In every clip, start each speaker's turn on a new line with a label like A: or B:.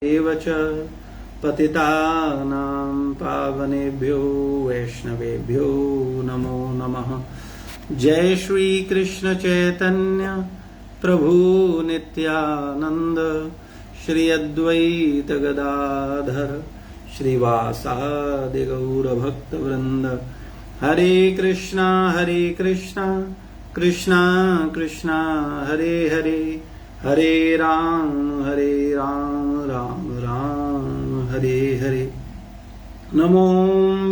A: एव च पतितानां पावनेभ्यो वैष्णवेभ्यो नमो नमः। जय श्री कृष्ण चैतन्य प्रभु नित्यानंद श्री अद्वैत गदाधर श्रीवासादि गौर भक्त वृंद। हरे कृष्णा कृष्णा कृष्णा हरे हरे, हरे राम राम राम हरे हरे। नमो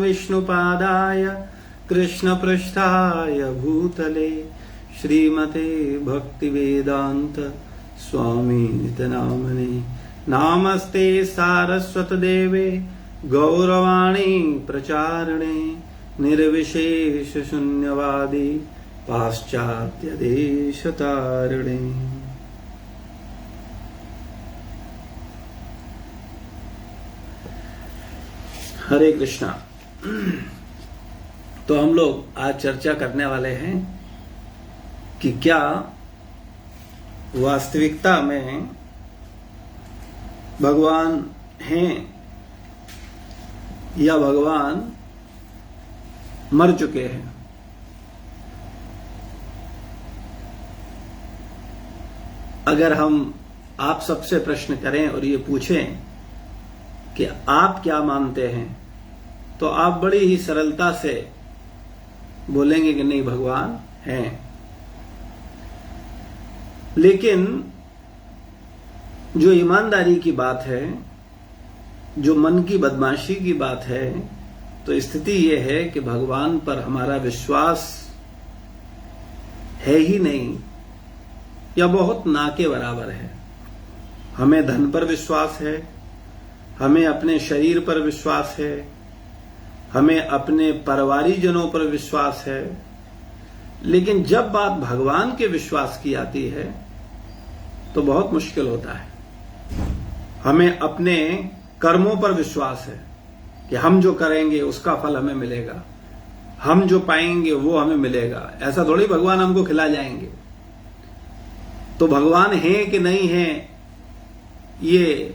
A: विष्णुपादाय कृष्णपृष्ठाय भूतले श्रीमते भक्तिवेदांत स्वामीति नामने। नामस्ते सारस्वतदेवे गौरवाणी प्रचारिणे निर्विशेष शून्यवादी पाश्चात्य देशतारिणे। हरे कृष्णा। तो हम लोग आज चर्चा करने वाले हैं कि क्या वास्तविकता में भगवान हैं या भगवान मर चुके हैं। अगर हम आप सबसे प्रश्न करें और ये पूछें कि आप क्या मानते हैं, तो आप बड़ी ही सरलता से बोलेंगे कि नहीं, भगवान हैं। लेकिन जो ईमानदारी की बात है, जो मन की बदमाशी की बात है, तो स्थिति यह है कि भगवान पर हमारा विश्वास है ही नहीं या बहुत ना के बराबर है। हमें धन पर विश्वास है, हमें अपने शरीर पर विश्वास है, हमें अपने परिवारीजनों पर विश्वास है, लेकिन जब बात भगवान के विश्वास की आती है तो बहुत मुश्किल होता है। हमें अपने कर्मों पर विश्वास है कि हम जो करेंगे उसका फल हमें मिलेगा, हम जो पाएंगे वो हमें मिलेगा। ऐसा थोड़ी भगवान हमको खिला जाएंगे। तो भगवान है कि नहीं है, ये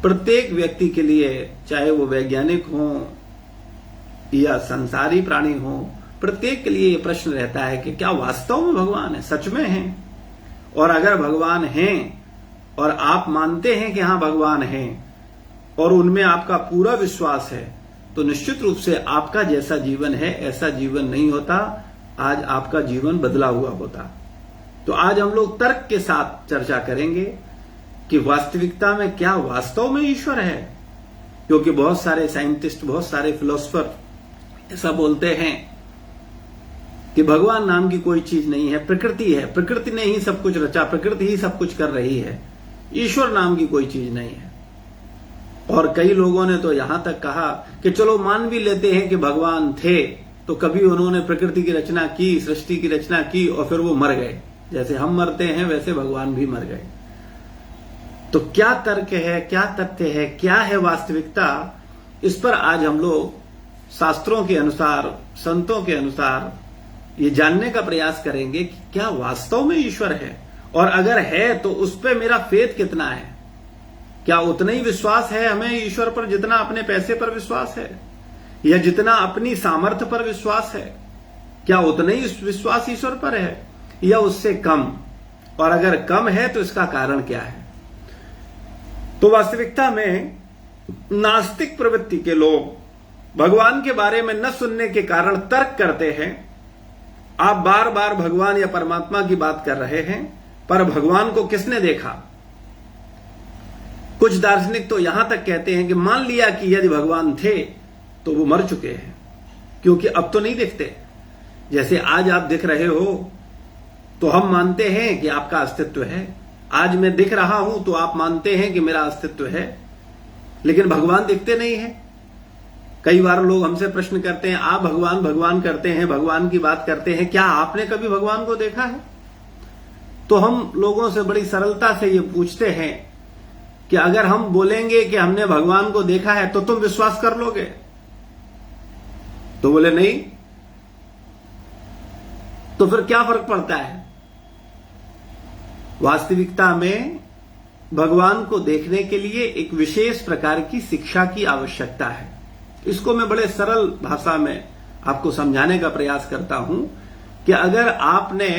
A: प्रत्येक व्यक्ति के लिए, चाहे वो वैज्ञानिक हो या संसारी प्राणी हो, प्रत्येक के लिए ये प्रश्न रहता है कि क्या वास्तव में भगवान है, सच में है। और अगर भगवान हैं और आप मानते हैं कि हाँ भगवान हैं और उनमें आपका पूरा विश्वास है, तो निश्चित रूप से आपका जैसा जीवन है ऐसा जीवन नहीं होता, आज आपका जीवन बदला हुआ होता। तो आज हम लोग तर्क के साथ चर्चा करेंगे कि वास्तविकता में क्या वास्तव में ईश्वर है। क्योंकि बहुत सारे साइंटिस्ट, बहुत सारे फिलोसफर ऐसा बोलते हैं कि भगवान नाम की कोई चीज नहीं है, प्रकृति है, प्रकृति ने ही सब कुछ रचा, प्रकृति ही सब कुछ कर रही है, ईश्वर नाम की कोई चीज नहीं है। और कई लोगों ने तो यहां तक कहा कि चलो मान भी लेते हैं कि भगवान थे, तो कभी उन्होंने प्रकृति की रचना की, सृष्टि की रचना की और फिर वो मर गए। जैसे हम मरते हैं वैसे भगवान भी मर गए। तो क्या तर्क है, क्या तथ्य है, क्या है वास्तविकता, इस पर आज हम लोग शास्त्रों के अनुसार, संतों के अनुसार ये जानने का प्रयास करेंगे कि क्या वास्तव में ईश्वर है, और अगर है तो उस पर मेरा फेथ कितना है। क्या उतना ही विश्वास है हमें ईश्वर पर जितना अपने पैसे पर विश्वास है, या जितना अपनी सामर्थ्य पर विश्वास है, क्या उतना ही विश्वास ईश्वर पर है या उससे कम। और अगर कम है तो इसका कारण क्या है। तो वास्तविकता में नास्तिक प्रवृत्ति के लोग भगवान के बारे में न सुनने के कारण तर्क करते हैं। आप बार बार भगवान या परमात्मा की बात कर रहे हैं, पर भगवान को किसने देखा। कुछ दार्शनिक तो यहां तक कहते हैं कि मान लिया कि यदि भगवान थे तो वो मर चुके हैं, क्योंकि अब तो नहीं दिखते। जैसे आज आप दिख रहे हो तो हम मानते हैं कि आपका अस्तित्व है। आज मैं दिख रहा हूं तो आप मानते हैं कि मेरा अस्तित्व है, लेकिन भगवान दिखते नहीं है। कई बार लोग हमसे प्रश्न करते हैं, आप भगवान भगवान करते हैं, भगवान की बात करते हैं, क्या आपने कभी भगवान को देखा है। तो हम लोगों से बड़ी सरलता से ये पूछते हैं कि अगर हम बोलेंगे कि हमने भगवान को देखा है तो तुम विश्वास कर लोगे। तो बोले नहीं। तो फिर क्या फर्क पड़ता है। वास्तविकता में भगवान को देखने के लिए एक विशेष प्रकार की शिक्षा की आवश्यकता है। इसको मैं बड़े सरल भाषा में आपको समझाने का प्रयास करता हूं कि अगर आपने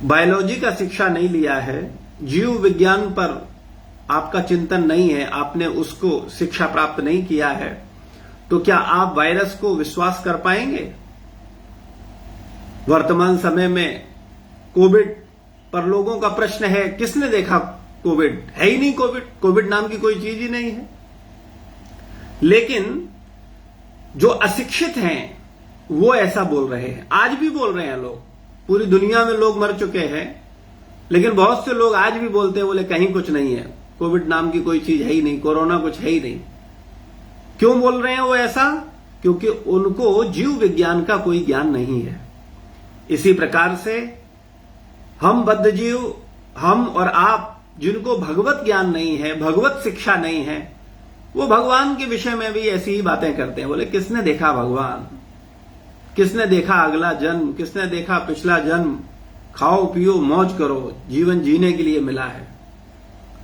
A: बायोलॉजी का शिक्षा नहीं लिया है, जीव विज्ञान पर आपका चिंतन नहीं है, आपने उसको शिक्षा प्राप्त नहीं किया है, तो क्या आप वायरस को विश्वास कर पाएंगे? वर्तमान समय में कोविड पर लोगों का प्रश्न है, किसने देखा कोविड? है ही नहीं कोविड नाम की कोई चीज ही नहीं है। लेकिन जो अशिक्षित हैं वो ऐसा बोल रहे हैं, आज भी बोल रहे हैं लोग। पूरी दुनिया में लोग मर चुके हैं, लेकिन बहुत से लोग आज भी बोलते हैं, बोले कहीं कुछ नहीं है, कोविड नाम की कोई चीज है ही नहीं, कोरोना कुछ है ही नहीं। क्यों बोल रहे हैं वो ऐसा? क्योंकि उनको जीव विज्ञान का कोई ज्ञान नहीं है। इसी प्रकार से हम बद्धजीव, हम और आप जिनको भगवत ज्ञान नहीं है, भगवत शिक्षा नहीं है, वो भगवान के विषय में भी ऐसी ही बातें करते हैं। बोले किसने देखा भगवान, किसने देखा अगला जन्म, किसने देखा पिछला जन्म? खाओ पियो मौज करो, जीवन जीने के लिए मिला है।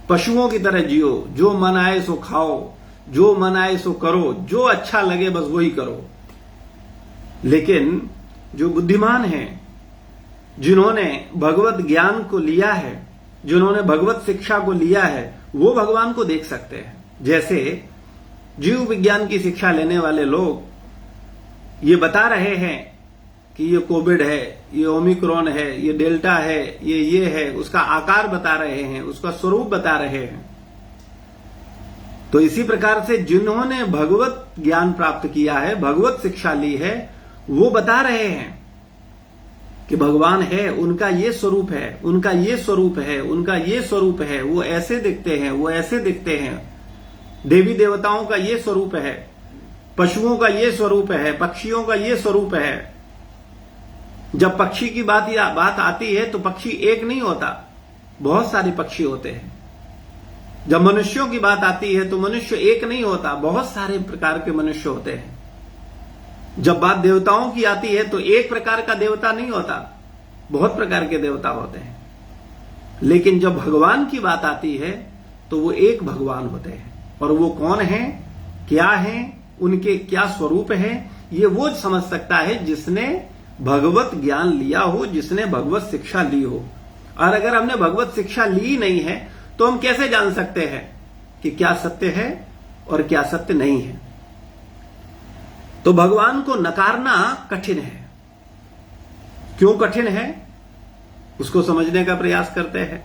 A: पशुओं की तरह जियो, जो मन आए सो खाओ, जो मन आए सो करो, जो अच्छा लगे बस वही करो। लेकिन जो बुद्धिमान हैं, जिन्होंने भगवत ज्ञान को लिया है, जिन्होंने भगवत शिक्षा को लिया है, वो भगवान को देख सकते हैं। जैसे जीव विज्ञान की शिक्षा लेने वाले लोग ये बता रहे हैं कि ये कोविड है, ये ओमिक्रॉन है, ये डेल्टा है, ये है, उसका आकार बता रहे हैं, उसका स्वरूप बता रहे हैं। तो इसी प्रकार से जिन्होंने भगवत ज्ञान प्राप्त किया है, भगवत शिक्षा ली है, वो बता रहे हैं कि भगवान है, उनका ये स्वरूप है, उनका ये स्वरूप है, उनका ये स्वरूप है, वो ऐसे दिखते हैं, वो ऐसे दिखते हैं। देवी देवताओं का ये स्वरूप है, पशुओं का ये स्वरूप है, पक्षियों का ये स्वरूप है। जब पक्षी की बात आती है तो पक्षी एक नहीं होता, बहुत सारे पक्षी होते हैं। जब मनुष्यों की बात आती है तो मनुष्य एक नहीं होता, बहुत सारे प्रकार के मनुष्य होते हैं। जब बात देवताओं की आती है तो एक प्रकार का देवता नहीं होता, बहुत प्रकार के देवता होते हैं। लेकिन जब भगवान की बात आती है तो वो एक भगवान होते हैं। और वो कौन है, क्या है, उनके क्या स्वरूप है, ये वो समझ सकता है जिसने भगवत ज्ञान लिया हो, जिसने भगवत शिक्षा ली हो। और अगर हमने भगवत शिक्षा ली नहीं है तो हम कैसे जान सकते हैं कि क्या सत्य है और क्या सत्य नहीं है? तो भगवान को नकारना कठिन है। क्यों कठिन है, उसको समझने का प्रयास करते हैं।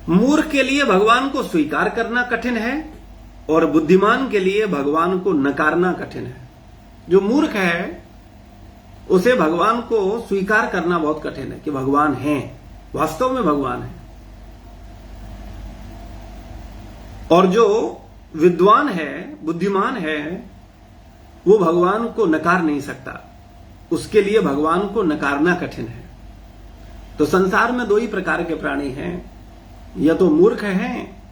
A: मूर्ख के लिए भगवान को स्वीकार करना कठिन है और बुद्धिमान के लिए भगवान को नकारना कठिन है। जो मूर्ख है उसे भगवान को स्वीकार करना बहुत कठिन है कि भगवान है, वास्तव में भगवान है। और जो विद्वान है, बुद्धिमान है, वो भगवान को नकार नहीं सकता, उसके लिए भगवान को नकारना कठिन है। तो संसार में दो ही प्रकार के प्राणी हैं, या तो मूर्ख हैं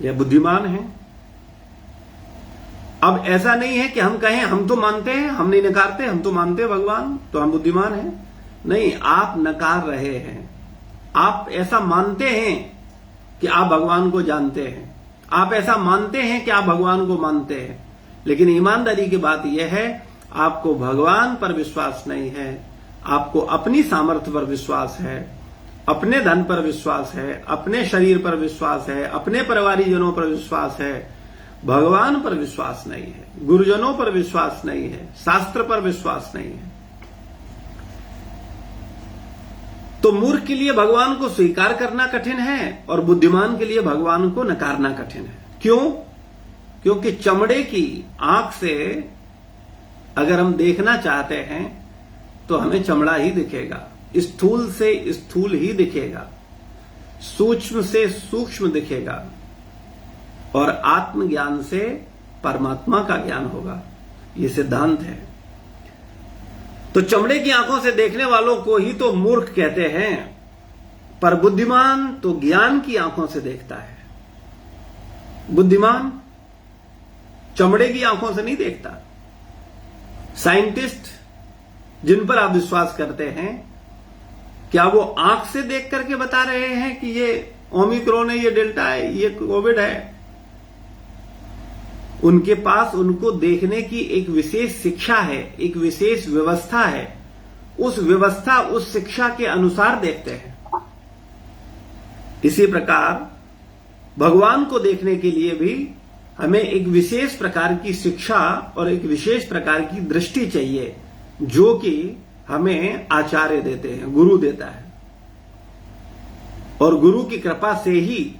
A: या बुद्धिमान हैं। अब ऐसा नहीं है कि हम कहें हम तो मानते हैं, हम नहीं नकारते, हम तो मानते हैं भगवान, तो हम बुद्धिमान हैं। नहीं, आप नकार रहे हैं। आप ऐसा मानते हैं कि आप भगवान को जानते हैं, आप ऐसा मानते हैं कि आप भगवान को मानते हैं, लेकिन ईमानदारी की बात यह है आपको भगवान पर विश्वास नहीं है, आपको अपनी सामर्थ्य पर विश्वास है, अपने धन पर विश्वास है, अपने शरीर पर विश्वास है, अपने परिवारीजनों पर विश्वास है, भगवान पर विश्वास नहीं है, गुरुजनों पर विश्वास नहीं है, शास्त्र पर विश्वास नहीं है। तो मूर्ख के लिए भगवान को स्वीकार करना कठिन है और बुद्धिमान के लिए भगवान को नकारना कठिन है। क्यों? क्योंकि चमड़े की आंख से अगर हम देखना चाहते हैं तो हमें चमड़ा ही दिखेगा, स्थूल से स्थूल ही दिखेगा, सूक्ष्म से सूक्ष्म दिखेगा, और आत्मज्ञान से परमात्मा का ज्ञान होगा। यह सिद्धांत है। तो चमड़े की आंखों से देखने वालों को ही तो मूर्ख कहते हैं, पर बुद्धिमान तो ज्ञान की आंखों से देखता है। बुद्धिमान चमड़े की आंखों से नहीं देखता। साइंटिस्ट जिन पर आप विश्वास करते हैं, क्या वो आंख से देख करके बता रहे हैं कि ये ओमिक्रॉन है, ये डेल्टा है, ये कोविड है। उनके पास उनको देखने की एक विशेष शिक्षा है, एक विशेष व्यवस्था है। उस व्यवस्था, उस शिक्षा के अनुसार देखते हैं। इसी प्रकार भगवान को देखने के लिए भी हमें एक विशेष प्रकार की शिक्षा और एक विशेष प्रकार की दृष्टि चाहिए, जो कि हमें आचार्य देते हैं, गुरु देता है। और गुरु की कृपा से ही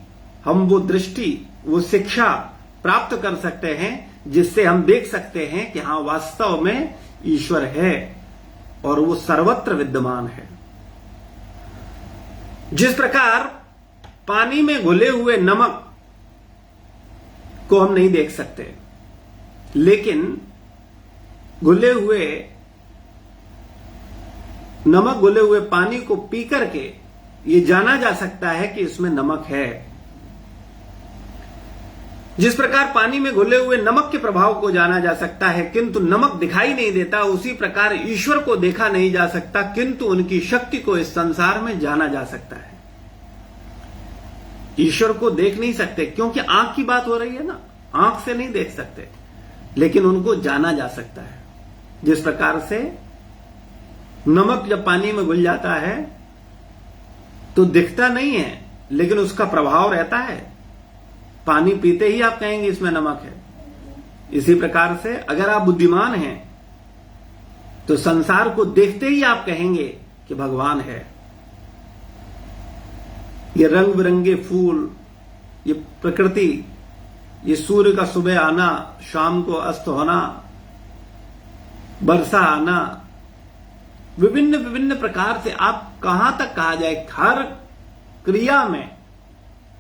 A: हम वो दृष्टि, वो शिक्षा प्राप्त कर सकते हैं, जिससे हम देख सकते हैं कि हां, वास्तव में ईश्वर है और वो सर्वत्र विद्यमान है। जिस प्रकार पानी में घुले हुए नमक को हम नहीं देख सकते, लेकिन घुले हुए पानी को पी करके ये जाना जा सकता है कि इसमें नमक है। जिस प्रकार पानी में घुले हुए नमक के प्रभाव को जाना जा सकता है, किंतु नमक दिखाई नहीं देता, उसी प्रकार ईश्वर को देखा नहीं जा सकता, किंतु उनकी शक्ति को इस संसार में जाना जा सकता है। ईश्वर को देख नहीं सकते, क्योंकि आंख की बात हो रही है ना, आंख से नहीं देख सकते, लेकिन उनको जाना जा सकता है। जिस प्रकार से नमक जब पानी में घुल जाता है तो दिखता नहीं है, लेकिन उसका प्रभाव रहता है। पानी पीते ही आप कहेंगे इसमें नमक है। इसी प्रकार से अगर आप बुद्धिमान हैं तो संसार को देखते ही आप कहेंगे कि भगवान है। ये रंग बिरंगे फूल, ये प्रकृति, ये सूर्य का सुबह आना, शाम को अस्त होना, वर्षा आना, विभिन्न विभिन्न प्रकार से आप कहां तक कहा जाए, हर क्रिया में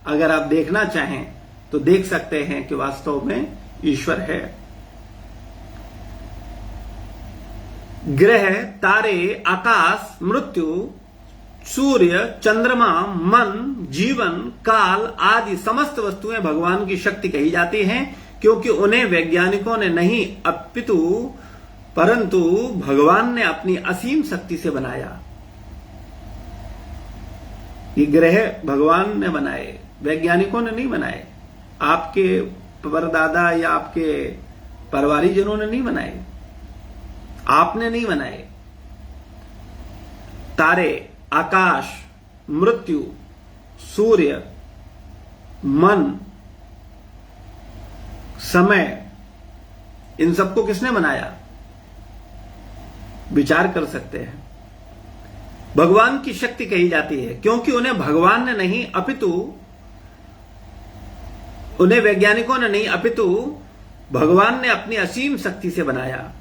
A: अगर आप देखना चाहें तो देख सकते हैं कि वास्तव में ईश्वर है। ग्रह, तारे, आकाश, मृत्यु, सूर्य, चंद्रमा, मन, जीवन, काल आदि समस्त वस्तुएं भगवान की शक्ति कही जाती हैं, क्योंकि उन्हें वैज्ञानिकों ने नहीं अपितु परंतु भगवान ने अपनी असीम शक्ति से बनाया। ये ग्रह भगवान ने बनाए, वैज्ञानिकों ने नहीं बनाए, आपके परदादा या आपके परिवारीजनों ने नहीं बनाए, आपने नहीं बनाए। तारे, आकाश, मृत्यु, सूर्य, मन, समय, इन सबको किसने बनाया? विचार कर सकते हैं। भगवान की शक्ति कही जाती है, क्योंकि उन्हें भगवान ने नहीं अपितु, उन्हें वैज्ञानिकों ने नहीं अपितु भगवान ने अपनी असीम शक्ति से बनाया।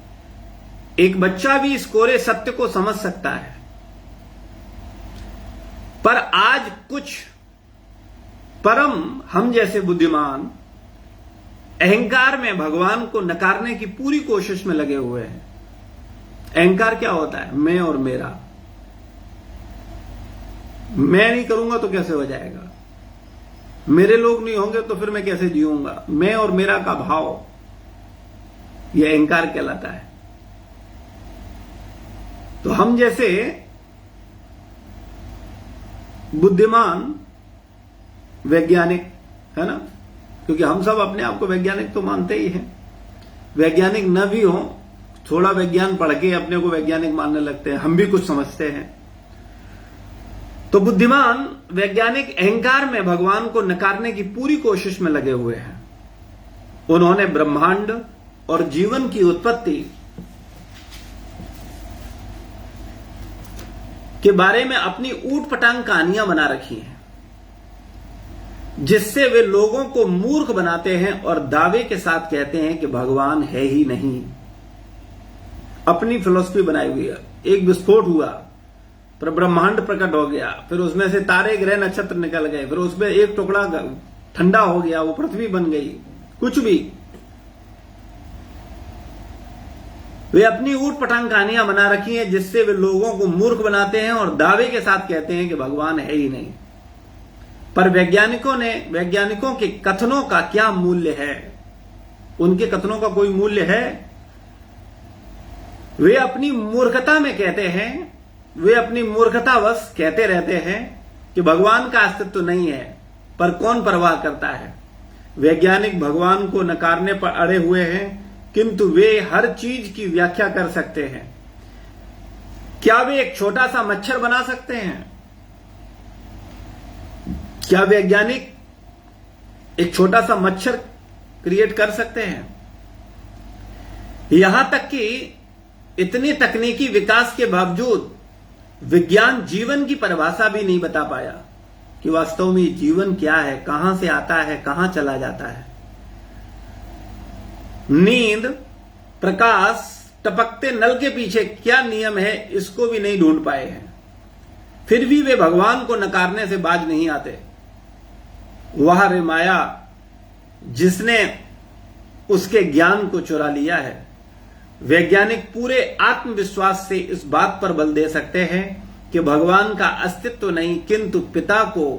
A: एक बच्चा भी इस कोरे सत्य को समझ सकता है, पर आज कुछ परम हम जैसे बुद्धिमान अहंकार में भगवान को नकारने की पूरी कोशिश में लगे हुए हैं। अहंकार क्या होता है? मैं और मेरा। मैं नहीं करूंगा तो कैसे हो जाएगा? मेरे लोग नहीं होंगे तो फिर मैं कैसे जीऊंगा? मैं और मेरा का भाव, यह अहंकार कहलाता है। तो हम जैसे बुद्धिमान वैज्ञानिक, है ना, क्योंकि हम सब अपने आप को वैज्ञानिक तो मानते ही हैं, वैज्ञानिक न भी हो, थोड़ा विज्ञान पढ़ के अपने को वैज्ञानिक मानने लगते हैं, हम भी कुछ समझते हैं। तो बुद्धिमान वैज्ञानिक अहंकार में भगवान को नकारने की पूरी कोशिश में लगे हुए हैं। उन्होंने ब्रह्मांड और जीवन की उत्पत्ति के बारे में अपनी ऊटपटांग कहानियां बना रखी हैं, जिससे वे लोगों को मूर्ख बनाते हैं और दावे के साथ कहते हैं कि भगवान है ही नहीं। अपनी फिलॉसफी बनाई हुई है। एक विस्फोट हुआ, फिर ब्रह्मांड प्रकट हो गया, फिर उसमें से तारे, ग्रह, नक्षत्र निकल गए, फिर उसमें एक टुकड़ा ठंडा हो गया, वो पृथ्वी बन गई। कुछ भी वे अपनी ऊटपटांग कहानियां बना रखी हैं, जिससे वे लोगों को मूर्ख बनाते हैं और दावे के साथ कहते हैं कि भगवान है ही नहीं। पर वैज्ञानिकों के कथनों का क्या मूल्य है? उनके कथनों का कोई मूल्य है? वे अपनी मूर्खता में कहते हैं, वे अपनी मूर्खतावश कहते रहते हैं कि भगवान का अस्तित्व नहीं है, पर कौन परवाह करता है। वैज्ञानिक भगवान को नकारने पर अड़े हुए हैं, किंतु वे हर चीज की व्याख्या कर सकते हैं। क्या वे एक छोटा सा मच्छर बना सकते हैं? क्या वैज्ञानिक एक छोटा सा मच्छर क्रिएट कर सकते हैं? यहां तक कि इतनी तकनीकी विकास के बावजूद विज्ञान जीवन की परिभाषा भी नहीं बता पाया कि वास्तव में जीवन क्या है, कहां से आता है, कहां चला जाता है। नींद, प्रकाश, टपकते नल के पीछे क्या नियम है, इसको भी नहीं ढूंढ पाए हैं। फिर भी वे भगवान को नकारने से बाज नहीं आते। वह रे माया जिसने उसके ज्ञान को चुरा लिया है। वैज्ञानिक पूरे आत्मविश्वास से इस बात पर बल दे सकते हैं कि भगवान का अस्तित्व नहीं, किंतु पिता को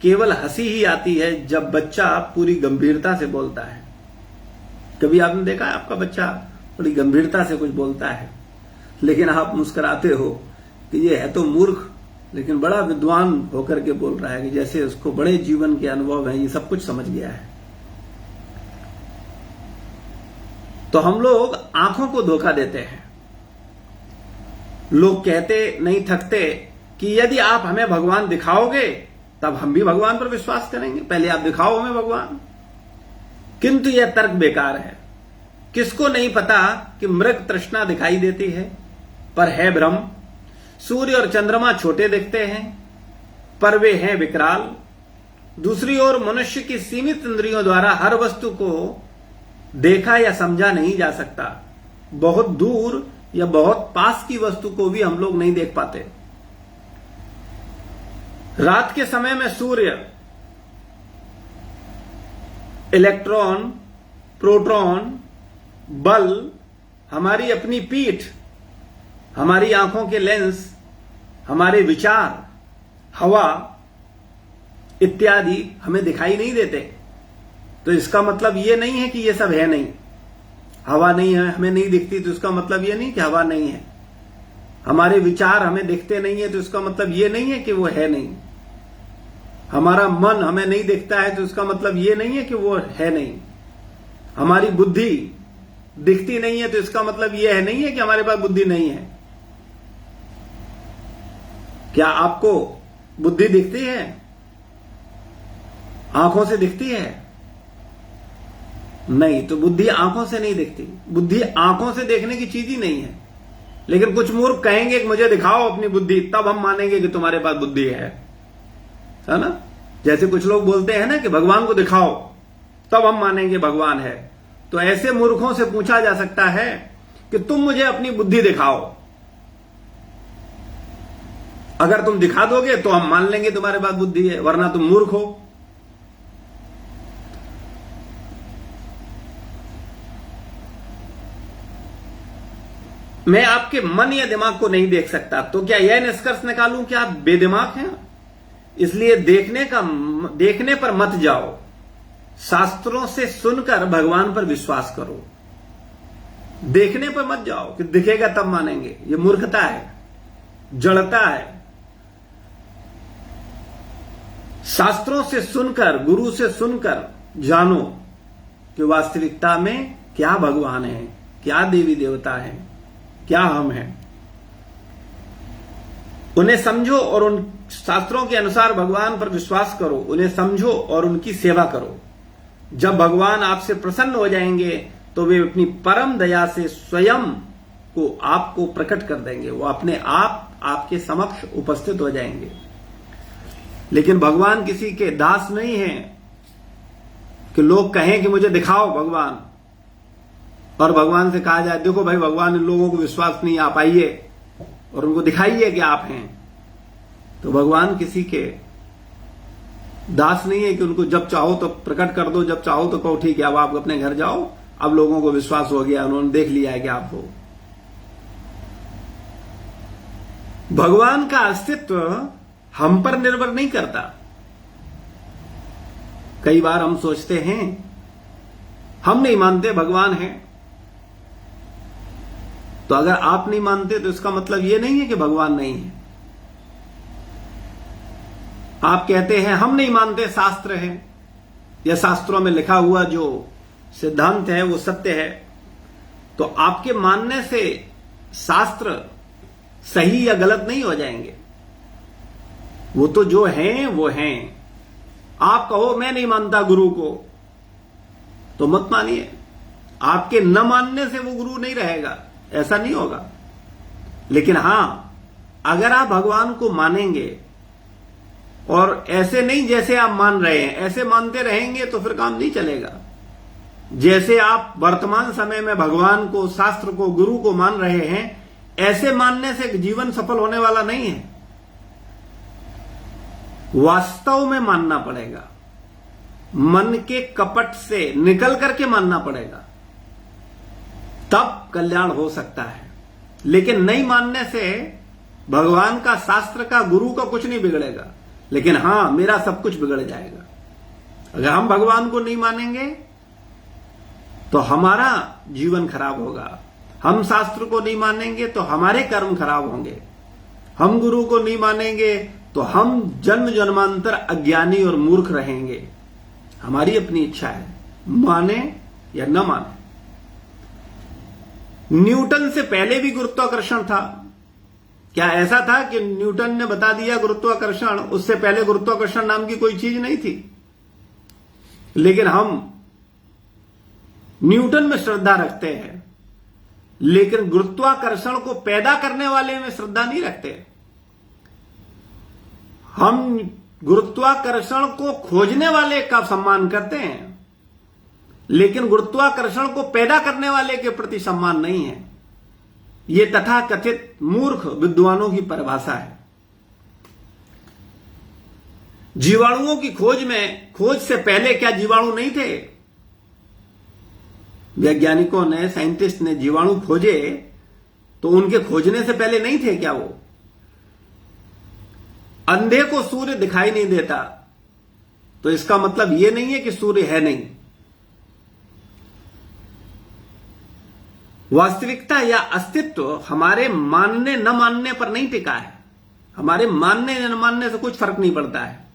A: केवल हंसी ही आती है जब बच्चा पूरी गंभीरता से बोलता है। कभी आपने देखा है आपका बच्चा बड़ी गंभीरता से कुछ बोलता है, लेकिन आप मुस्कुराते हो कि ये है तो मूर्ख, लेकिन बड़ा विद्वान होकर के बोल रहा है, कि जैसे उसको बड़े जीवन के अनुभव हैं, ये सब कुछ समझ गया है। तो हम लोग आंखों को धोखा देते हैं। लोग कहते नहीं थकते कि यदि आप हमें भगवान दिखाओगे तब हम भी भगवान पर विश्वास करेंगे, पहले आप दिखाओ हमें भगवान। किंतु यह तर्क बेकार है। किसको नहीं पता कि मृग तृष्णा दिखाई देती है, पर है भ्रम। सूर्य और चंद्रमा छोटे दिखते हैं, पर वे हैं विकराल। दूसरी ओर मनुष्य की सीमित इंद्रियों द्वारा हर वस्तु को देखा या समझा नहीं जा सकता। बहुत दूर या बहुत पास की वस्तु को भी हम लोग नहीं देख पाते। रात के समय में सूर्य, इलेक्ट्रॉन, प्रोटॉन, बल, हमारी अपनी पीठ, हमारी आंखों के लेंस, हमारे विचार, हवा इत्यादि हमें दिखाई नहीं देते। तो इसका मतलब यह नहीं है कि यह सब है नहीं। हवा नहीं है, हमें नहीं दिखती, तो इसका मतलब यह नहीं कि हवा नहीं है। हमारे विचार हमें दिखते नहीं है, तो इसका मतलब यह नहीं है कि वो है नहीं। हमारा मन हमें नहीं दिखता है, तो इसका मतलब यह नहीं है कि वो है नहीं। हमारी बुद्धि दिखती नहीं है, तो इसका मतलब यह नहीं है कि हमारे पास बुद्धि नहीं है। क्या आपको बुद्धि दिखती है? आंखों से दिखती है? नहीं, तो बुद्धि आंखों से नहीं दिखती। बुद्धि आंखों से देखने की चीज ही नहीं है। लेकिन कुछ मूर्ख कहेंगे कि मुझे दिखाओ अपनी बुद्धि, तब हम मानेंगे कि तुम्हारे पास बुद्धि है ना। जैसे कुछ लोग बोलते हैं ना कि भगवान को दिखाओ तब हम मानेंगे भगवान है। तो ऐसे मूर्खों से पूछा जा सकता है कि तुम मुझे अपनी बुद्धि दिखाओ। अगर तुम दिखा दोगे तो हम मान लेंगे तुम्हारे पास बुद्धि है, वरना तुम मूर्ख हो। मैं आपके मन या दिमाग को नहीं देख सकता, तो क्या यह निष्कर्ष निकालूं कि आप बेदिमाग हैं? इसलिए देखने पर मत जाओ। शास्त्रों से सुनकर भगवान पर विश्वास करो। देखने पर मत जाओ कि दिखेगा तब मानेंगे। यह मूर्खता है, जड़ता है। शास्त्रों से सुनकर, गुरु से सुनकर जानो कि वास्तविकता में क्या भगवान है, क्या देवी देवता है, क्या हम हैं। उन्हें समझो और उन शास्त्रों के अनुसार भगवान पर विश्वास करो। उन्हें समझो और उनकी सेवा करो। जब भगवान आपसे प्रसन्न हो जाएंगे तो वे अपनी परम दया से स्वयं को आपको प्रकट कर देंगे। वो अपने आप आपके समक्ष उपस्थित हो जाएंगे। लेकिन भगवान किसी के दास नहीं है कि लोग कहें कि मुझे दिखाओ भगवान, और भगवान से कहा जाए देखो भाई भगवान इन लोगों को विश्वास नहीं, आप आइए और उनको दिखाइए कि आप हैं। तो भगवान किसी के दास नहीं है कि उनको जब चाहो तो प्रकट कर दो, जब चाहो तो कहो ठीक है अब आप अपने घर जाओ, अब लोगों को विश्वास हो गया, उन्होंने देख लिया है कि आप हो। भगवान का अस्तित्व हम पर निर्भर नहीं करता। कई बार हम सोचते हैं हम नहीं मानते भगवान है, तो अगर आप नहीं मानते तो इसका मतलब यह नहीं है कि भगवान नहीं है। आप कहते हैं हम नहीं मानते शास्त्र है या शास्त्रों में लिखा हुआ जो सिद्धांत है वो सत्य है, तो आपके मानने से शास्त्र सही या गलत नहीं हो जाएंगे। वो तो जो हैं वो हैं। आप कहो मैं नहीं मानता गुरु को, तो मत मानिए। आपके न मानने से वो गुरु नहीं रहेगा, ऐसा नहीं होगा। लेकिन हां, अगर आप भगवान को मानेंगे और ऐसे नहीं जैसे आप मान रहे हैं, ऐसे मानते रहेंगे तो फिर काम नहीं चलेगा। जैसे आप वर्तमान समय में भगवान को, शास्त्र को, गुरु को मान रहे हैं, ऐसे मानने से जीवन सफल होने वाला नहीं है। वास्तव में मानना पड़ेगा, मन के कपट से निकल करके मानना पड़ेगा, तब कल्याण हो सकता है। लेकिन नहीं मानने से भगवान का, शास्त्र का, गुरु का कुछ नहीं बिगड़ेगा, लेकिन हां मेरा सब कुछ बिगड़ जाएगा। अगर हम भगवान को नहीं मानेंगे तो हमारा जीवन खराब होगा। हम शास्त्र को नहीं मानेंगे तो हमारे कर्म खराब होंगे। हम गुरु को नहीं मानेंगे तो हम जन्म जन्मांतर अज्ञानी और मूर्ख रहेंगे। हमारी अपनी इच्छा है, माने या न माने। न्यूटन से पहले भी गुरुत्वाकर्षण था। क्या ऐसा था कि न्यूटन ने बता दिया गुरुत्वाकर्षण, उससे पहले गुरुत्वाकर्षण नाम की कोई चीज नहीं थी? लेकिन हम न्यूटन में श्रद्धा रखते हैं, लेकिन गुरुत्वाकर्षण को पैदा करने वाले में श्रद्धा नहीं रखते। हम गुरुत्वाकर्षण को खोजने वाले का सम्मान करते हैं, लेकिन गुरुत्वाकर्षण को पैदा करने वाले के प्रति सम्मान नहीं है। यह तथाकथित मूर्ख विद्वानों की परिभाषा है। जीवाणुओं की खोज से पहले क्या जीवाणु नहीं थे? वैज्ञानिकों ने, साइंटिस्ट ने जीवाणु खोजे तो उनके खोजने से पहले नहीं थे क्या वो? अंधे को सूर्य दिखाई नहीं देता तो इसका मतलब यह नहीं है कि सूर्य है नहीं। वास्तविकता या अस्तित्व हमारे मानने न मानने पर नहीं टिका है। हमारे मानने न मानने से कुछ फर्क नहीं पड़ता है।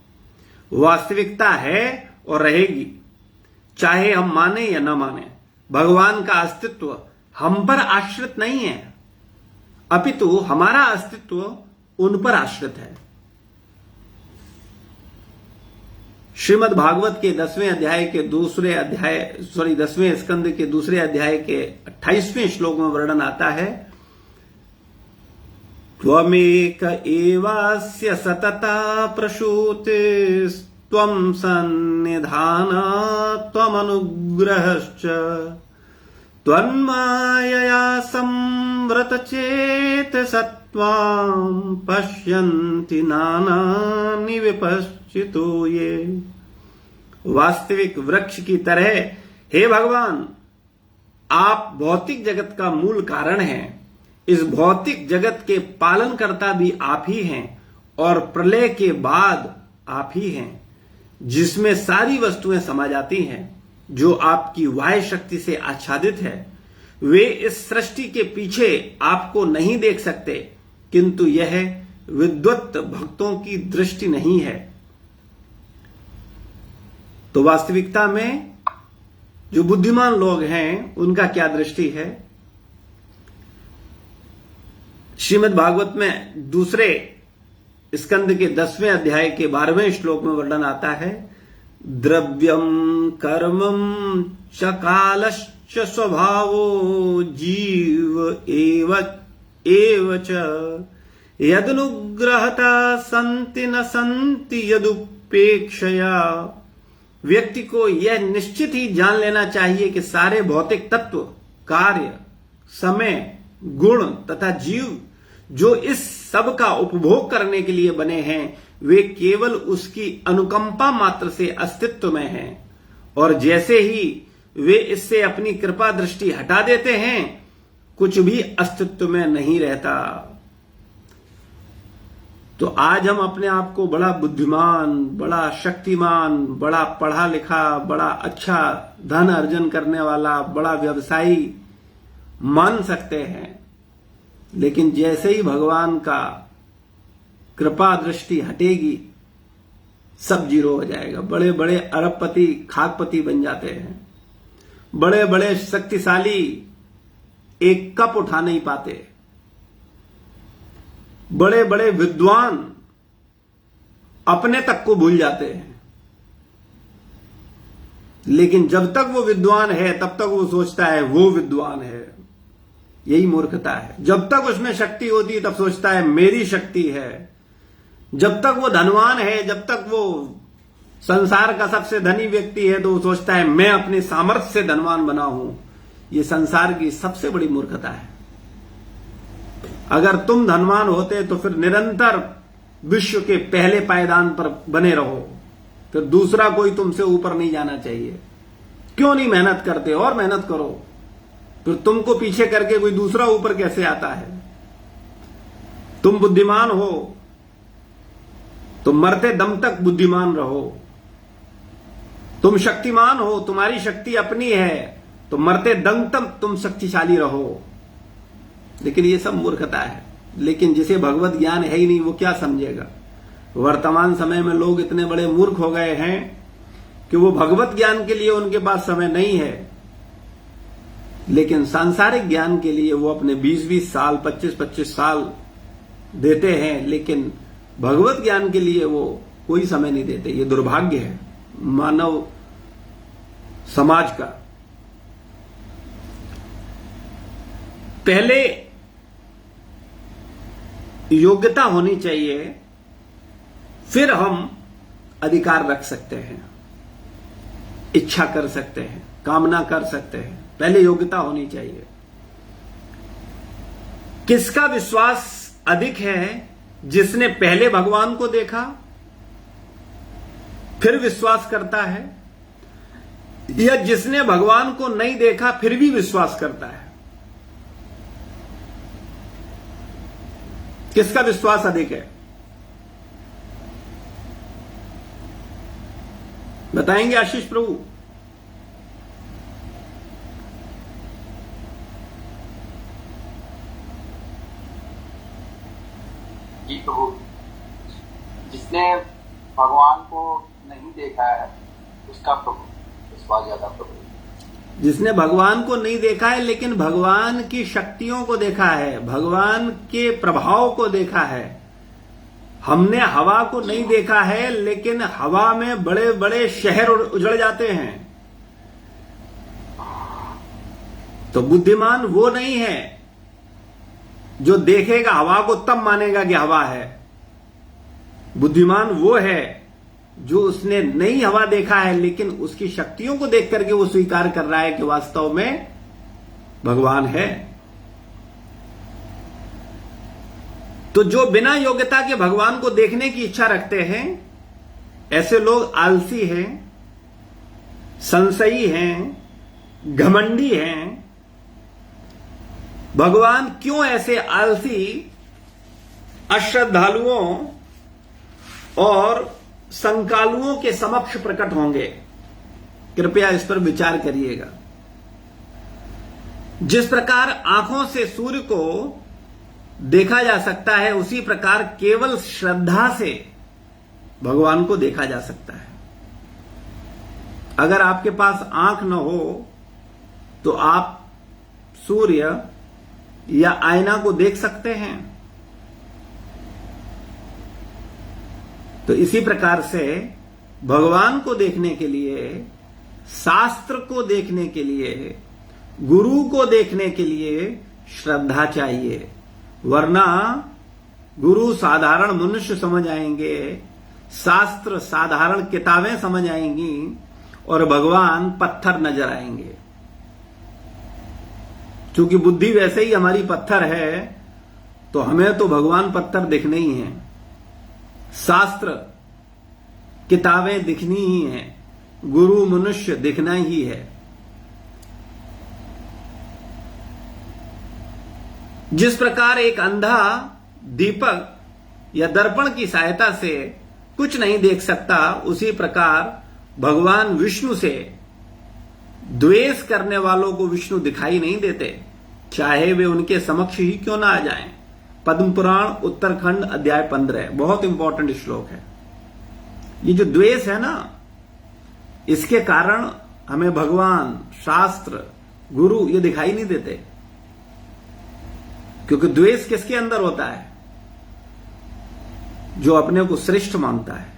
A: वास्तविकता है और रहेगी, चाहे हम माने या न माने। भगवान का अस्तित्व हम पर आश्रित नहीं है, अपितु हमारा अस्तित्व उन पर आश्रित है। श्रीमद् भागवत के 10वें स्कंद के दूसरे अध्याय के 28वें श्लोक में वर्णन आता है, त्वमेक एवास्य सतता प्रसूतिस्त्वं सन्निधाना त्वमनुग्रहश्च त्वन्मायया संवृतचेतसत्त्वां पश्यन्ति नानानि विपश्चितो ये। वास्तविक वृक्ष की तरह हे भगवान, आप भौतिक जगत का मूल कारण हैं। इस भौतिक जगत के पालनकर्ता भी आप ही हैं और प्रलय के बाद आप ही हैं, जिसमें सारी वस्तुएं समा जाती हैं, जो आपकी वाह्य शक्ति से आच्छादित है। वे इस सृष्टि के पीछे आपको नहीं देख सकते, किंतु यह विद्वत भक्तों की दृष्टि नहीं है। तो वास्तविकता में जो बुद्धिमान लोग हैं उनका क्या दृष्टि है? श्रीमद् भागवत में दूसरे स्कंद के 10वें अध्याय के 12वें श्लोक में वर्णन आता है, द्रव्यम कर्मम च कालश्च स्वभावो जीव एव च यदनुग्रहता संति न संति यदुपेक्षया। व्यक्ति को यह निश्चित ही जान लेना चाहिए कि सारे भौतिक तत्व, कार्य, समय, गुण तथा जीव जो इस सब का उपभोग करने के लिए बने हैं, वे केवल उसकी अनुकंपा मात्र से अस्तित्व में हैं, और जैसे ही वे इससे अपनी कृपा दृष्टि हटा देते हैं, कुछ भी अस्तित्व में नहीं रहता। तो आज हम अपने आप को बड़ा बुद्धिमान, बड़ा शक्तिमान, बड़ा पढ़ा लिखा, बड़ा अच्छा धन अर्जन करने वाला, बड़ा व्यवसायी मान सकते हैं, लेकिन जैसे ही भगवान का कृपा दृष्टि हटेगी, सब जीरो हो जाएगा। बड़े बड़े अरबपति खाकपति बन जाते हैं, बड़े बड़े शक्तिशाली एक कप उठा नहीं पाते, बड़े बड़े विद्वान अपने तक को भूल जाते हैं। लेकिन जब तक वो विद्वान है तब तक वो सोचता है वो विद्वान है। यही मूर्खता है। जब तक उसमें शक्ति होती है तब सोचता है मेरी शक्ति है। जब तक वो धनवान है, जब तक वो संसार का सबसे धनी व्यक्ति है, तो वो सोचता है मैं अपने सामर्थ्य से धनवान बना हूं। ये संसार की सबसे बड़ी मूर्खता है। अगर तुम धनवान होते तो फिर निरंतर विश्व के पहले पायदान पर बने रहो, फिर दूसरा कोई तुमसे ऊपर नहीं जाना चाहिए। क्यों नहीं मेहनत करते? और मेहनत करो, फिर तुमको पीछे करके कोई दूसरा ऊपर कैसे आता है? तुम बुद्धिमान हो तो मरते दम तक बुद्धिमान रहो। तुम शक्तिमान हो, तुम्हारी शक्ति अपनी है, तो मरते दम तक तुम शक्तिशाली रहो। लेकिन ये सब मूर्खता है। लेकिन जिसे भगवत ज्ञान है ही नहीं वो क्या समझेगा? वर्तमान समय में लोग इतने बड़े मूर्ख हो गए हैं कि वो भगवत ज्ञान के लिए उनके पास समय नहीं है, लेकिन सांसारिक ज्ञान के लिए वो अपने 20-20 साल 25-25 साल देते हैं, लेकिन भगवत ज्ञान के लिए वो कोई समय नहीं देते। ये दुर्भाग्य है मानव समाज का। पहले योग्यता होनी चाहिए, फिर हम अधिकार रख सकते हैं, इच्छा कर सकते हैं, कामना कर सकते हैं। पहले योग्यता होनी चाहिए। किसका विश्वास अधिक है? जिसने पहले भगवान को देखा फिर विश्वास करता है, या जिसने भगवान को नहीं देखा फिर भी विश्वास करता है? किसका विश्वास अधिक है? बताएंगे आशीष प्रभु?
B: जी प्रभु, जिसने भगवान को नहीं देखा है उसका प्रभु विश्वास ज्यादा प्रभु।
A: जिसने भगवान को नहीं देखा है लेकिन भगवान की शक्तियों को देखा है, भगवान के प्रभाव को देखा है। हमने हवा को नहीं देखा है, लेकिन हवा में बड़े बड़े शहर उजड़ जाते हैं। तो बुद्धिमान वो नहीं है जो देखेगा हवा को तब मानेगा कि हवा है। बुद्धिमान वो है जो उसने नई हवा देखा है, लेकिन उसकी शक्तियों को देख करके वो स्वीकार कर रहा है कि वास्तव में भगवान है। तो जो बिना योग्यता के भगवान को देखने की इच्छा रखते हैं, ऐसे लोग आलसी हैं, संशयी हैं, घमंडी हैं। भगवान क्यों ऐसे आलसी, अश्रद्धालुओं और संकालुओं के समक्ष प्रकट होंगे? कृपया इस पर विचार करिएगा। जिस प्रकार आंखों से सूर्य को देखा जा सकता है, उसी प्रकार केवल श्रद्धा से भगवान को देखा जा सकता है। अगर आपके पास आंख न हो तो आप सूर्य या आईना को देख सकते हैं। तो इसी प्रकार से भगवान को देखने के लिए, शास्त्र को देखने के लिए, गुरु को देखने के लिए श्रद्धा चाहिए। वरना गुरु साधारण मनुष्य समझ आएंगे, शास्त्र साधारण किताबें समझ आएंगी और भगवान पत्थर नजर आएंगे। क्योंकि बुद्धि वैसे ही हमारी पत्थर है, तो हमें तो भगवान पत्थर दिखने ही हैं, शास्त्र किताबें दिखनी ही हैं, गुरु मनुष्य दिखना ही है। जिस प्रकार एक अंधा दीपक या दर्पण की सहायता से कुछ नहीं देख सकता, उसी प्रकार भगवान विष्णु से द्वेष करने वालों को विष्णु दिखाई नहीं देते, चाहे वे उनके समक्ष ही क्यों ना आ जाएं। पद्म पुराण उत्तरखंड अध्याय 15 बहुत इंपॉर्टेंट श्लोक है। ये जो द्वेष है ना, इसके कारण हमें भगवान, शास्त्र, गुरु ये दिखाई नहीं देते। क्योंकि द्वेष किसके अंदर होता है? जो अपने को श्रेष्ठ मानता है,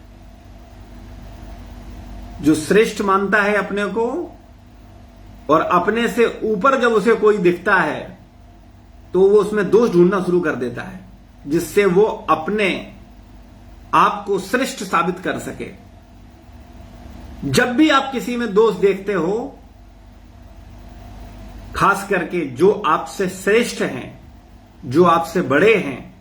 A: जो श्रेष्ठ मानता है अपने को, और अपने से ऊपर जब उसे कोई दिखता है तो वो उसमें दोष ढूंढना शुरू कर देता है, जिससे वो अपने आप को श्रेष्ठ साबित कर सके। जब भी आप किसी में दोष देखते हो, खास करके जो आपसे श्रेष्ठ हैं, जो आपसे बड़े हैं,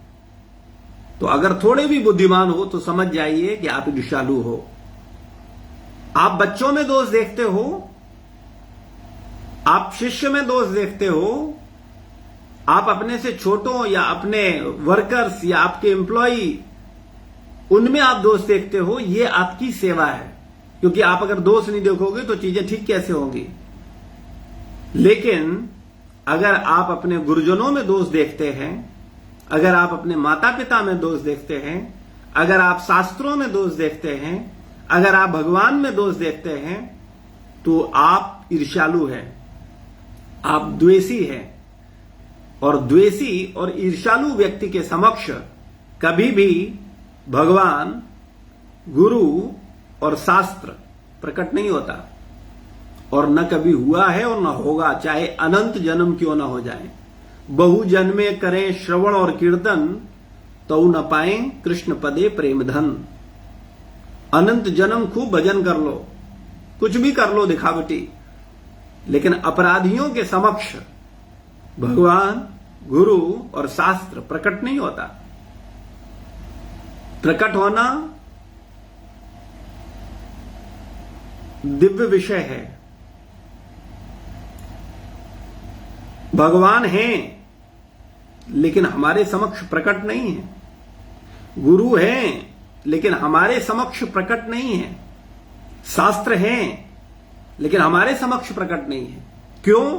A: तो अगर थोड़े भी बुद्धिमान हो तो समझ जाइए कि आप ईर्ष्यालु हो। आप बच्चों में दोष देखते हो, आप शिष्य में दोष देखते हो, आप अपने से छोटों या अपने वर्कर्स या आपके एम्प्लॉई, उनमें आप दोष देखते हो, ये आपकी सेवा है। क्योंकि आप अगर दोष नहीं देखोगे तो चीजें ठीक कैसे होंगी। लेकिन अगर आप अपने गुरुजनों में दोष देखते हैं, अगर आप अपने माता पिता में दोष देखते हैं, अगर आप शास्त्रों में दोष देखते हैं, अगर आप भगवान में दोष देखते हैं, तो आप ईर्ष्यालु हैं, आप द्वेषी हैं। और द्वेषी और ईर्ष्यालु व्यक्ति के समक्ष कभी भी भगवान, गुरु और शास्त्र प्रकट नहीं होता, और न कभी हुआ है और न होगा, चाहे अनंत जन्म क्यों न हो जाए। बहु जन्मे करें श्रवण और कीर्तन, तो न पाए कृष्ण पदे प्रेम धन। अनंत जन्म खूब भजन कर लो, कुछ भी कर लो दिखावटी, लेकिन अपराधियों के समक्ष भगवान, गुरु और शास्त्र प्रकट नहीं होता। प्रकट होना दिव्य विषय है। भगवान हैं, लेकिन हमारे समक्ष प्रकट नहीं है। गुरु हैं, लेकिन हमारे समक्ष प्रकट नहीं है। शास्त्र हैं, लेकिन हमारे समक्ष प्रकट नहीं है। क्यों?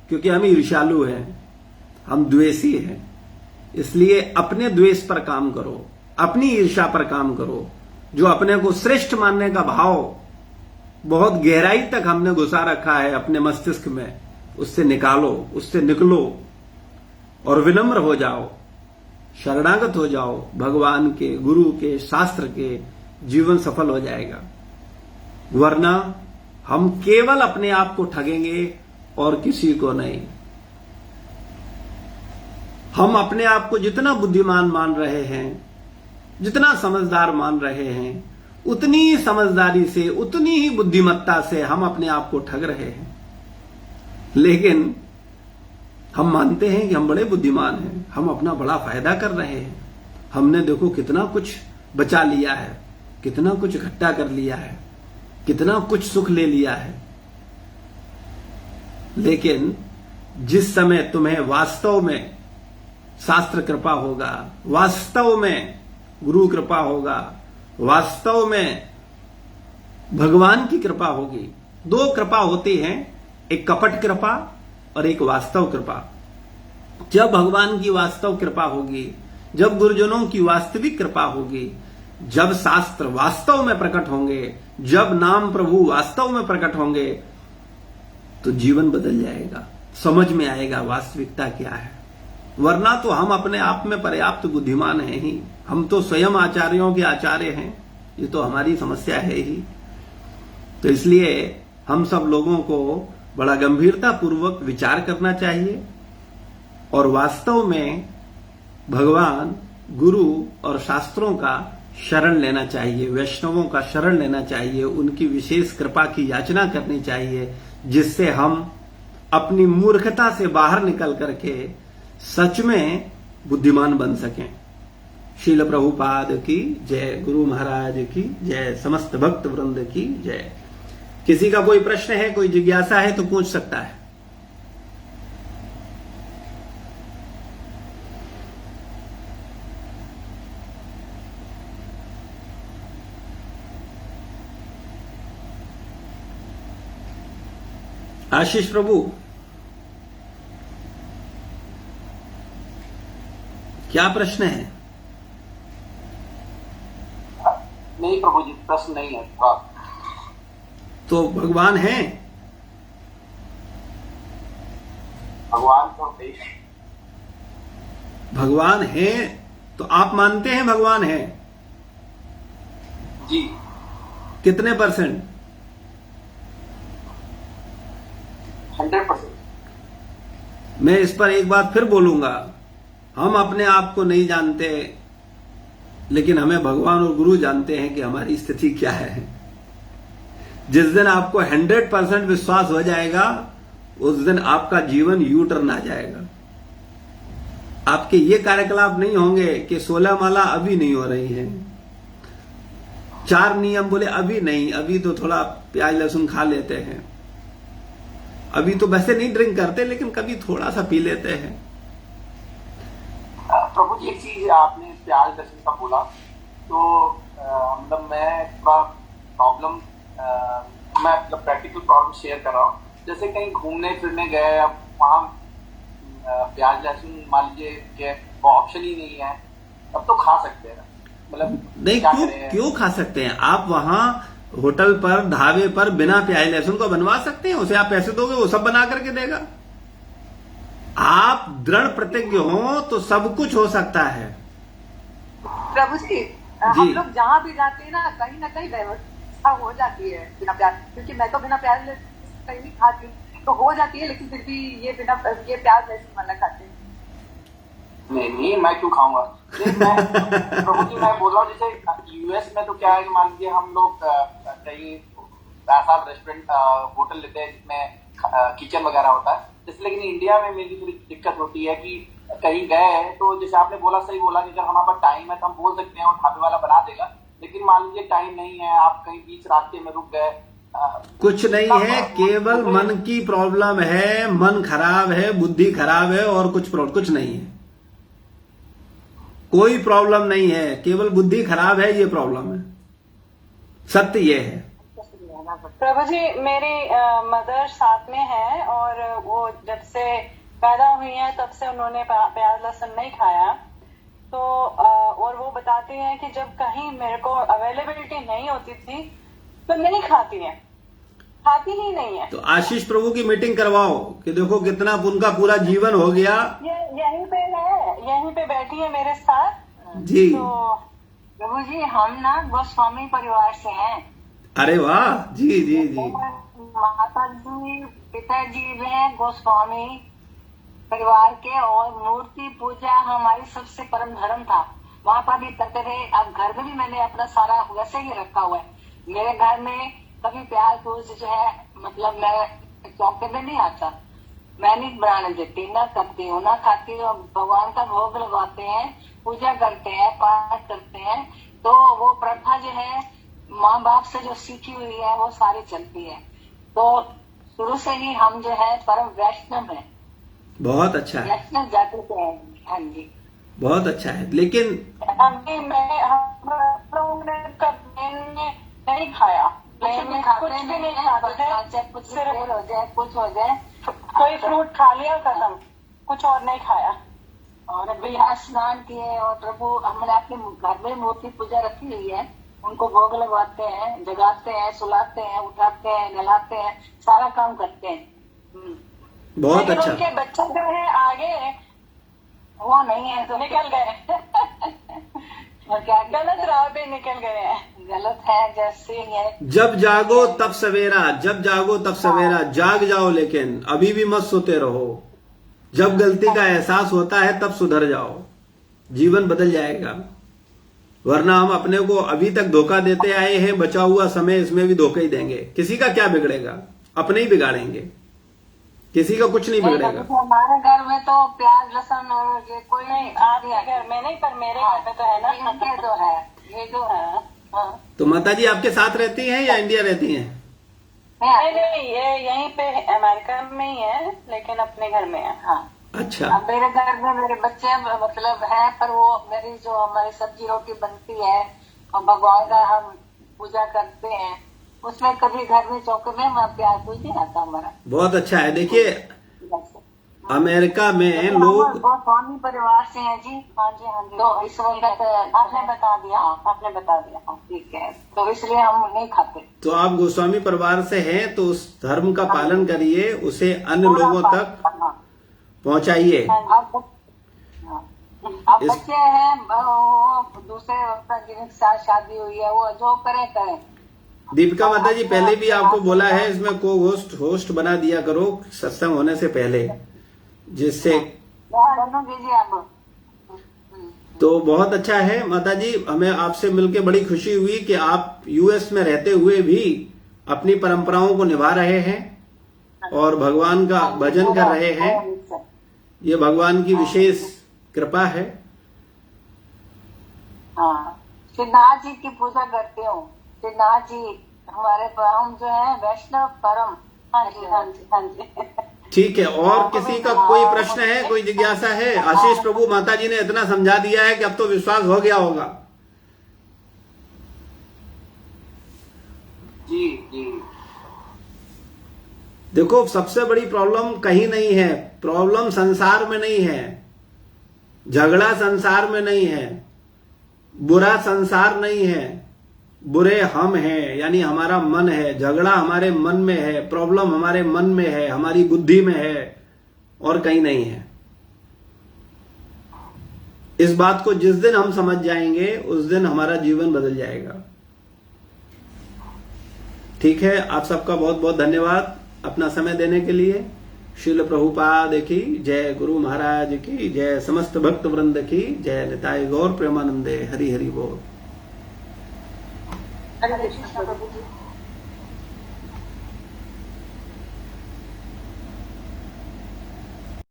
A: क्योंकि हम ईर्ष्यालु हैं, हम द्वेषी हैं। इसलिए अपने द्वेष पर काम करो, अपनी ईर्ष्या पर काम करो। जो अपने को श्रेष्ठ मानने का भाव बहुत गहराई तक हमने घुसा रखा है अपने मस्तिष्क में, उससे निकालो, उससे निकलो और विनम्र हो जाओ, शरणागत हो जाओ भगवान के, गुरु के, शास्त्र के। जीवन सफल हो जाएगा। वरना हम केवल अपने आप को ठगेंगे और किसी को नहीं। हम अपने आप को जितना बुद्धिमान मान रहे हैं, जितना समझदार मान रहे हैं, उतनी ही समझदारी से, उतनी ही बुद्धिमत्ता से हम अपने आप को ठग रहे हैं। लेकिन हम मानते हैं कि हम बड़े बुद्धिमान हैं, हम अपना बड़ा फायदा कर रहे हैं, हमने देखो कितना कुछ बचा लिया है, कितना कुछ इकट्ठा कर लिया है, कितना कुछ सुख ले लिया है। लेकिन जिस समय तुम्हें वास्तव में शास्त्र कृपा होगा, वास्तव में गुरु कृपा होगा, वास्तव में भगवान की कृपा होगी। दो कृपा होती हैं, एक कपट कृपा और एक वास्तव कृपा। जब भगवान की वास्तव कृपा होगी, जब गुरुजनों की वास्तविक कृपा होगी, जब शास्त्र वास्तव में प्रकट होंगे, जब नाम प्रभु वास्तव में प्रकट होंगे, तो जीवन बदल जाएगा, समझ में आएगा वास्तविकता क्या है। वरना तो हम अपने आप में पर्याप्त बुद्धिमान हैं ही, हम तो स्वयं आचार्यों के आचार्य हैं, ये तो हमारी समस्या है ही। तो इसलिए हम सब लोगों को बड़ा गंभीरता पूर्वक विचार करना चाहिए और वास्तव में भगवान, गुरु और शास्त्रों का शरण लेना चाहिए, वैष्णवों का शरण लेना चाहिए, उनकी विशेष कृपा की याचना करनी चाहिए, जिससे हम अपनी मूर्खता से बाहर निकल करके सच में बुद्धिमान बन सकें। शील प्रभुपाद की जय, गुरु महाराज की जय, समस्त भक्त वृंद की जय। किसी का कोई प्रश्न है, कोई जिज्ञासा है तो पूछ सकता है। आशीष प्रभु, क्या प्रश्न है?
B: नहीं प्रभु जी, प्रश्न नहीं है। हाँ।
A: तो भगवान है?
B: भगवान तो नहीं।
A: भगवान है तो आप मानते हैं भगवान है?
B: जी।
A: कितने %?
B: 100%।
A: मैं इस पर एक बात फिर बोलूंगा, हम अपने आप को नहीं जानते, लेकिन हमें भगवान और गुरु जानते हैं कि हमारी स्थिति क्या है। जिस दिन आपको 100% विश्वास हो जाएगा, उस दिन आपका जीवन यू टर्न आ जाएगा। आपके ये कार्यकलाप नहीं होंगे कि 16 माला अभी नहीं हो रही है, 4 नियम बोले अभी नहीं, अभी तो थोड़ा प्याज लहसुन खा लेते हैं, अभी तो वैसे नहीं ड्रिंक करते लेकिन कभी थोड़ा सा पी लेते हैं।
B: प्रभु जी, एक चीज आपने प्याज लहसुन का बोला तो मतलब मैं थोड़ा प्रॉब्लम, मैं मतलब प्रैक्टिकल प्रॉब्लम शेयर कर रहा हूँ। जैसे कहीं घूमने फिरने गए, अब वहाँ प्याज लहसुन मान लीजिए कि वो ऑप्शन ही नहीं है, तब तो खा सकते हैं, मतलब
A: नहीं, क्यों खा सकते हैं? आप वहां होटल पर, ढाबे पर बिना प्याज लहसुन को बनवा सकते हैं, उसे आप पैसे दोगे वो सब बना करके देगा। आप दृढ़ प्रतिज्ञ हो तो सब कुछ हो सकता है।
C: प्रभु जी, हम लोग जहाँ भी जाते हैं ना कहीं व्यवस्था हो जाती है बिना प्याज, क्योंकि मैं तो बिना प्याज कहीं नहीं खाती, तो हो जाती है, लेकिन फिर भी ये प्याज लहसुन वाला खाते हैं।
B: नहीं, मैं क्यों खाऊंगा? प्रभु जी, मैं बोल रहा हूँ जैसे यूएस में तो क्या है कि मान लीजिए हम लोग कहीं ऐसा रेस्टोरेंट होटल लेते हैं जिसमें किचन वगैरह होता है, जैसे, लेकिन इंडिया में मेरी थोड़ी दिक्कत होती है कि कहीं गए तो जैसे आपने बोला, सही बोला कि अगर हमारे पास टाइम है तो हम बोल सकते हैं और ढाबे वाला बना देगा, लेकिन मान लीजिए टाइम नहीं है, आप कहीं बीच रास्ते में रुक गए,
A: कुछ नहीं है, केवल मन की प्रॉब्लम है, मन खराब है, बुद्धि खराब है, और कुछ नहीं है। कोई प्रॉब्लम नहीं है, केवल बुद्धि खराब है, ये प्रॉब्लम है। सत्य ये है।
D: प्रभु जी, मेरी मदर साथ में है और वो जब से पैदा हुई है तब से उन्होंने प्याज लहसुन नहीं खाया। तो और वो बताती हैं कि जब कहीं मेरे को अवेलेबिलिटी नहीं होती थी तो नहीं खाती है, खाती ही नहीं है।
A: तो आशीष प्रभु की मीटिंग करवाओ कि देखो कितना उनका पूरा जीवन हो गया।
D: यहीं पे है, यहीं पे बैठी है मेरे साथ
A: जी।
D: तो
C: प्रभु जी, हम ना गोस्वामी परिवार से हैं।
A: अरे वाह, जी जी जी।
C: माता जी, पिताजी वे गोस्वामी परिवार के, और मूर्ति पूजा हमारी सबसे परम धर्म था, वहाँ पर भी करते रहे। अब घर में भी मैंने अपना सारा वैसे ही रखा हुआ है। मेरे घर में कभी प्याज जो है, मतलब मैं चौके में नहीं आता, मैं नहीं बनाने देती, ना करती हूँ, ना खाती हूँ। भगवान का भोग लगाते हैं, पूजा करते हैं, पाठ करते हैं। तो वो प्रथा जो है माँ बाप से जो सीखी हुई है वो सारी चलती है। तो शुरू से ही हम जो है परम वैष्णव है।
A: बहुत अच्छा है,
C: वैष्णव जाति से है। हाँ जी,
A: बहुत अच्छा है। लेकिन
D: अभी हम लोगों ने नहीं खाया, कुछ भी नहीं खाते थे,
C: चाहे कुछ देर हो जाए, कुछ हो जाए,
D: कोई फ्रूट खा लिया, खत्म, कुछ और नहीं खाया।
C: और अभी यहाँ स्नान किए, और प्रभु हमने अपने घर में मूर्ति पूजा रखी हुई है, उनको भोग लगवाते हैं, जगाते हैं, सुलाते हैं, उठाते हैं, नहलाते हैं, सारा काम करते हैं।
A: बहुत अच्छा।
D: उनके बच्चे जो है आगे
C: वो नहीं है तो
D: निकल गए
C: और क्या,
D: गलत राह पे निकल गए हैं।
C: गलत है, जैसे ही है।
A: जब जागो तब सवेरा, जब जागो तब सवेरा, जाग जाओ, लेकिन अभी भी मत सोते रहो। जब गलती का एहसास होता है तब सुधर जाओ, जीवन बदल जाएगा। वरना हम अपने को अभी तक धोखा देते आए हैं, बचा हुआ समय इसमें भी धोखा ही देंगे। किसी का क्या बिगड़ेगा? अपने ही बिगाड़ेंगे, किसी का कुछ नहीं बिगड़ेगा।
C: हमारे घर में तो प्याज लहसुन और ये कोई
D: नहीं, आपके घर में नहीं, पर मेरे घर में तो है ना।
C: ये तो है, ये जो है। हाँ।
A: तो माता जी आपके साथ रहती हैं या इंडिया रहती हैं?
D: नहीं, ये यहीं पे अमेरिका में ही है, लेकिन अपने घर में है।
C: हाँ।
A: अच्छा।
C: अब मेरे घर में मेरे बच्चे मतलब है, पर वो मेरी जो हमारी सब्जी रोटी बनती है और भगवान का हम पूजा करते हैं, उसमें कभी घर में चौके में प्याज पूज नहीं आता हमारा।
A: बहुत अच्छा है। देखिए, अमेरिका में
C: हम
A: लोग
C: गोस्वामी परिवार से हैं जी।
D: हाँ जी हाँ जी।
C: तो इस वक्त
D: आपने बता दिया, आपने बता दिया। हाँ।
C: ठीक है, तो इसलिए हम नहीं खाते।
A: तो आप गोस्वामी परिवार से हैं तो उस धर्म का पालन करिए, उसे अन्य लोगों तक पहुंचाइए।
C: अब
A: इस-
C: बच्चे हैं, वो दूसरे जिनके साथ शादी हुई है, वो जो करें।
A: दीपिका माता जी, पहले भी आपको बोला है इसमें को होस्ट बना दिया करो सत्संग होने से पहले, जिससे
C: दोनों कीजिए आप।
A: तो बहुत अच्छा है माता जी। हमें आपसे मिलकर बड़ी खुशी हुई कि आप यूएस में रहते हुए भी अपनी परंपराओं को निभा रहे हैं और भगवान का भजन कर रहे हैं। ये भगवान की विशेष कृपा है।
C: हाँ, श्रीनाथ जी की पूजा करती हूँ। श्रीनाथ जी हमारे हम जो है वैष्णव परम।
D: हाँ जी हाँ जी हाँ जी।
A: ठीक है, और किसी का कोई प्रश्न है, कोई जिज्ञासा है? आशीष प्रभु, माता जी ने इतना समझा दिया है कि अब तो विश्वास हो गया होगा।
B: जी जी।
A: देखो, सबसे बड़ी प्रॉब्लम कहीं नहीं है, प्रॉब्लम संसार में नहीं है, झगड़ा संसार में नहीं है, बुरा संसार नहीं है, बुरे हम हैं, यानी हमारा मन है। झगड़ा हमारे मन में है, प्रॉब्लम हमारे मन में है, हमारी बुद्धि में है, और कहीं नहीं है। इस बात को जिस दिन हम समझ जाएंगे उस दिन हमारा जीवन बदल जाएगा। ठीक है, आप सबका बहुत बहुत धन्यवाद अपना समय देने के लिए। श्रील प्रभुपाद की जय, गुरु महाराज की जय, समस्त भक्त वृंद की जय, निताय गौर प्रेमानंदे, हरि हरि बोल।
D: हरे कृष्ण प्रभु।